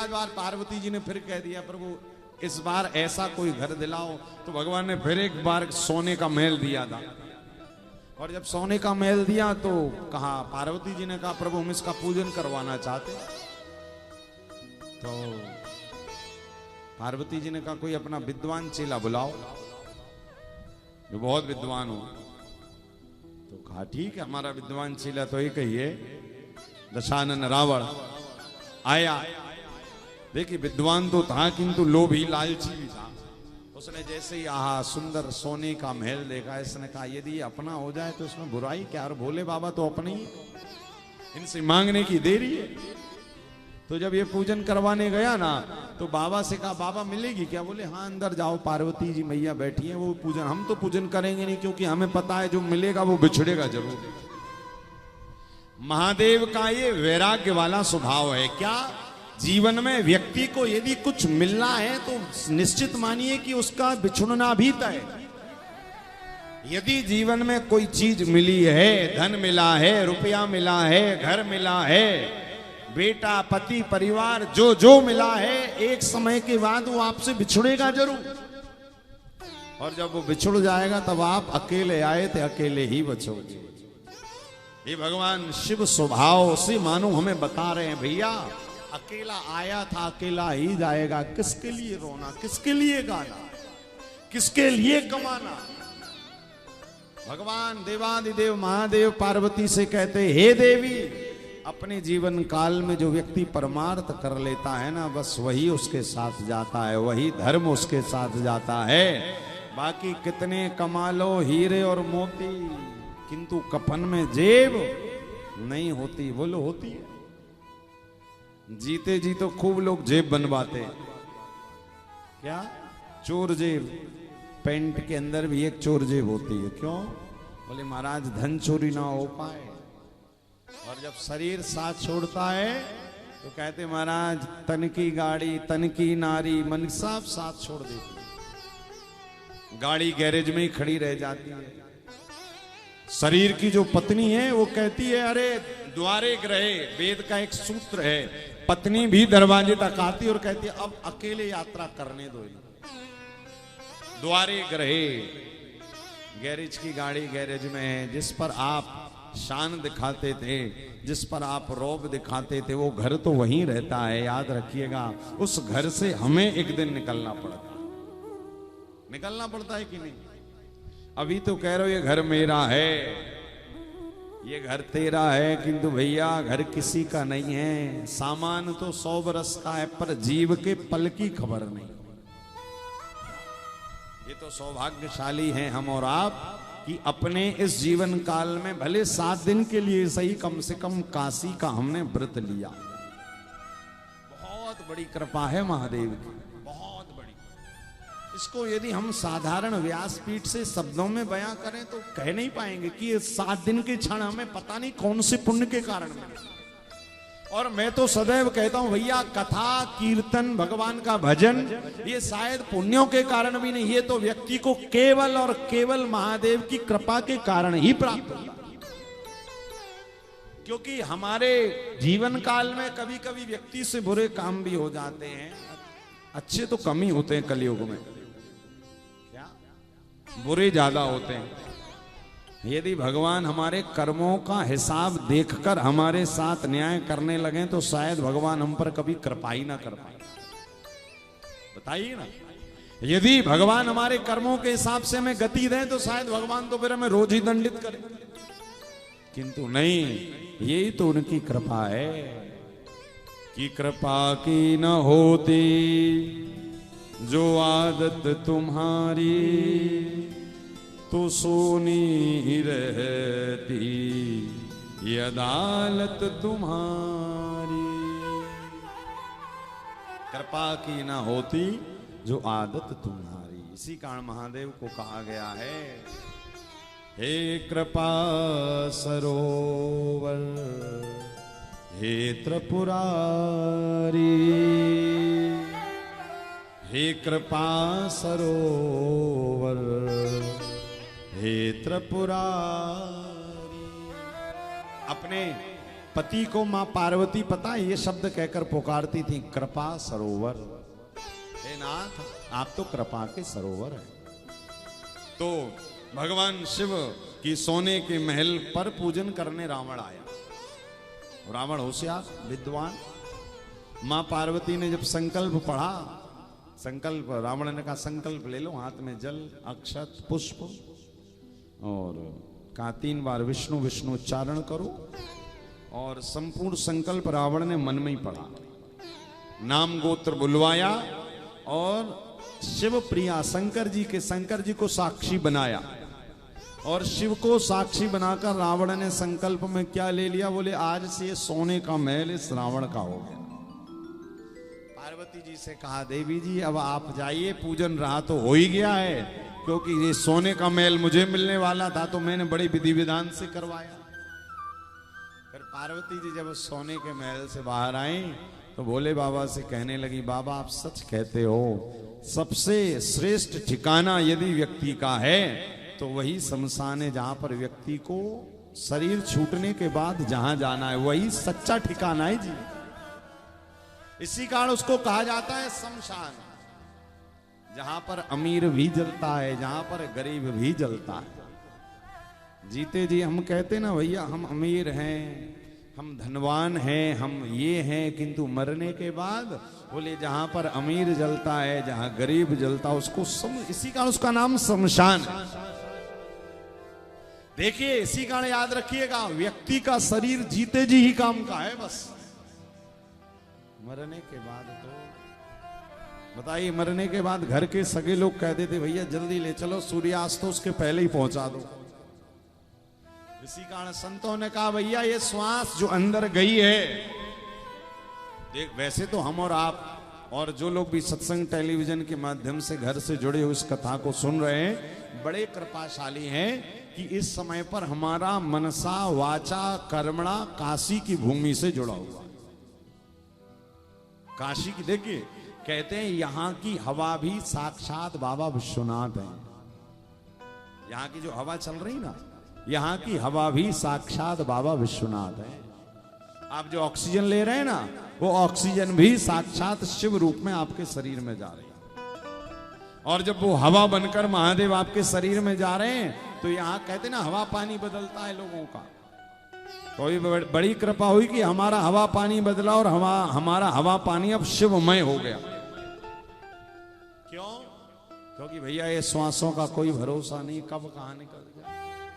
बाद बार पार्वती जी ने फिर कह दिया प्रभु इस बार ऐसा कोई घर दिलाओ। तो भगवान ने फिर एक बार सोने का महल दिया था। और जब सोने का महल दिया तो कहा, पार्वती जी ने कहा प्रभु हम इसका पूजन करवाना चाहते। तो पार्वती जी ने कहा कोई अपना विद्वान चेला बुलाओ जो बहुत विद्वान हो। तो कहा ठीक है, हमारा विद्वान चेला तो एक ही है, दशानन रावण आया। देखिए विद्वान तो था किंतु लोभी लालची भी था। उसने जैसे ही आहा सुंदर सोने का महल देखा, इसने कहा यदि अपना हो जाए तो इसमें बुराई क्या, और भोले बाबा तो अपने ही, इनसे मांगने की देरी है। तो जब ये पूजन करवाने गया ना तो बाबा से कहा बाबा मिलेगी क्या? बोले हाँ अंदर जाओ, पार्वती जी मैया बैठी है, वो पूजन, हम तो पूजन करेंगे नहीं क्योंकि हमें पता है जो मिलेगा वो बिछड़ेगा जरूर। महादेव का ये वैराग्य वाला स्वभाव है। क्या जीवन में व्यक्ति को यदि कुछ मिलना है तो निश्चित मानिए कि उसका बिछुड़ना भी तय। यदि जीवन में कोई चीज मिली है, धन मिला है, रुपया मिला है, घर मिला है, बेटा पति परिवार जो जो मिला है, एक समय के बाद वो आपसे बिछुड़ेगा जरूर। और जब वो बिछुड़ जाएगा तब आप अकेले आए थे अकेले ही बचोगे। ये भगवान शिव स्वभाव से मानो हमें बता रहे हैं भैया अकेला आया था अकेला ही जाएगा। किसके लिए रोना, किसके लिए गाना, किसके लिए कमाना। भगवान देवादिदेव महादेव पार्वती से कहते हे देवी, अपने जीवन काल में जो व्यक्ति परमार्थ कर लेता है ना बस वही उसके साथ जाता है, वही धर्म उसके साथ जाता है। बाकी कितने कमा लो हीरे और मोती, किंतु कफन में जेब नहीं होती। बोलो होती है? जीते जी तो खूब लोग जेब बनवाते हैं। क्या चोर जेब, पैंट के अंदर भी एक चोर जेब होती है। क्यों? बोले महाराज धन चोरी ना हो पाए। और जब शरीर साथ छोड़ता है तो कहते महाराज तन की गाड़ी तन की नारी मन सब साथ छोड़ देती है, गाड़ी गैरेज में ही खड़ी रह जाती है। शरीर की जो पत्नी है वो कहती है अरे द्वारे ग्रहे, वेद का एक सूत्र है, पत्नी भी दरवाजे तक आती और कहती है अब अकेले यात्रा करने दो। द्वारे ग्रहे, गैरेज की गाड़ी गैरेज में है, जिस पर आप शान दिखाते थे, जिस पर आप रौब दिखाते थे, वो घर तो वहीं रहता है। याद रखिएगा उस घर से हमें एक दिन निकलना पड़ता है कि नहीं? अभी तो कह रहे हो ये घर मेरा है, ये घर तेरा है, किंतु भैया घर किसी का नहीं है। सामान तो 100 बरस का है पर जीव के पल की खबर नहीं। ये तो सौभाग्यशाली हैं हम और आप कि अपने इस जीवन काल में भले 7 दिन के लिए सही कम से कम काशी का हमने व्रत लिया। बहुत बड़ी कृपा है महादेव की, बहुत बड़ी। इसको यदि हम साधारण व्यासपीठ से शब्दों में बयां करें तो कह नहीं पाएंगे कि ये 7 दिन के क्षण हमें पता नहीं कौन से पुण्य के कारण मिले। और मैं तो सदैव कहता हूं भैया कथा कीर्तन भगवान का भजन ये शायद पुण्यों के कारण भी नहीं, ये तो व्यक्ति को केवल और केवल महादेव की कृपा के कारण ही प्राप्त होता। क्योंकि हमारे जीवन काल में कभी कभी व्यक्ति से बुरे काम भी हो जाते हैं, अच्छे तो कम ही होते हैं कलयुग में, क्या बुरे ज्यादा होते हैं। यदि भगवान हमारे कर्मों का हिसाब देखकर हमारे साथ न्याय करने लगे तो शायद भगवान हम पर कभी कृपा ही ना कर पाए। बताइए ना, यदि भगवान हमारे कर्मों के हिसाब से हमें गति दें तो शायद भगवान तो फिर हमें रोज ही दंडित करें, किंतु नहीं, यही तो उनकी कृपा है कि कृपा की न होती जो आदत तुम्हारी तो सोनी रहती ये अदालत तुम्हारी। कृपा की ना होती जो आदत तुम्हारी। इसी कारण महादेव को कहा गया है हे कृपा सरोवर हे त्रिपुरारी, हे कृपा सरोवर हे त्रिपुरारी। अपने पति को मां पार्वती पता है ये शब्द कहकर पुकारती थी, कृपा सरोवर। हे नाथ, आप तो कृपा के सरोवर हैं। तो भगवान शिव की सोने के महल पर पूजन करने रावण आया। रावण होशियार विद्वान। मां पार्वती ने जब संकल्प पढ़ा, संकल्प, रावण ने कहा संकल्प ले लो, हाथ में जल, अक्षत, पुष्प, और कहा 3 बार विष्णु विष्णु उच्चारण करो। और संपूर्ण संकल्प रावण ने मन में ही पढ़ा, नाम गोत्र बुलवाया और शिव प्रिया शंकर जी को साक्षी बनाया। और शिव को साक्षी बनाकर रावण ने संकल्प में क्या ले लिया, बोले आज से ये सोने का महल इस रावण का हो गया। पार्वती जी से कहा देवी जी अब आप जाइए, पूजन रहा तो हो ही गया है, क्योंकि ये सोने का महल मुझे मिलने वाला था तो मैंने बड़ी विधि विधान से करवाया। फिर पार्वती जी जब सोने के महल से बाहर आई तो भोले बाबा से कहने लगी, बाबा आप सच कहते हो, सबसे श्रेष्ठ ठिकाना यदि व्यक्ति का है तो वही शमशान है, जहां पर व्यक्ति को शरीर छूटने के बाद जहां जाना है वही सच्चा ठिकाना है जी। इसी कारण उसको कहा जाता है शमशान, जहां पर अमीर भी जलता है, जहां पर गरीब भी जलता है। जीते जी हम कहते ना भैया हम अमीर हैं, हम धनवान हैं, हम ये हैं, किंतु मरने के बाद बोले जहां पर अमीर जलता है, जहां गरीब जलता है, उसको इसी कारण उसका नाम शमशान है। देखिए इसी कारण याद रखिएगा, व्यक्ति का शरीर जीते जी ही काम का है, बस मरने के बाद तो बताइए, मरने के बाद घर के सगे लोग कह देते भैया जल्दी ले चलो, सूर्यास्त तो उसके पहले ही पहुंचा दो। इसी कारण संतों ने कहा भैया ये श्वास जो अंदर गई है, देख वैसे तो हम और आप और जो लोग भी सत्संग टेलीविजन के माध्यम से घर से जुड़े हुए इस कथा को सुन रहे हैं, बड़े कृपाशाली हैं कि इस समय पर हमारा मनसा वाचा कर्मणा काशी की भूमि से जुड़ा हुआ। काशी की देखिए, कहते हैं यहां की हवा भी साक्षात बाबा विश्वनाथ है। यहां की जो हवा चल रही ना, यहां की हवा भी साक्षात बाबा विश्वनाथ है। आप जो ऑक्सीजन ले रहे हैं ना, वो ऑक्सीजन भी साक्षात शिव रूप में आपके शरीर में जा रही है। और जब वो हवा बनकर महादेव आपके शरीर में जा रहे हैं तो यहां कहते ना हवा पानी बदलता है लोगों का। तो ये बड़ी कृपा हुई कि हमारा हवा पानी बदला और हमारा हवा पानी अब शिवमय हो गया। क्यों? क्योंकि भैया ये श्वासों का कोई भरोसा नहीं, कब कहां निकल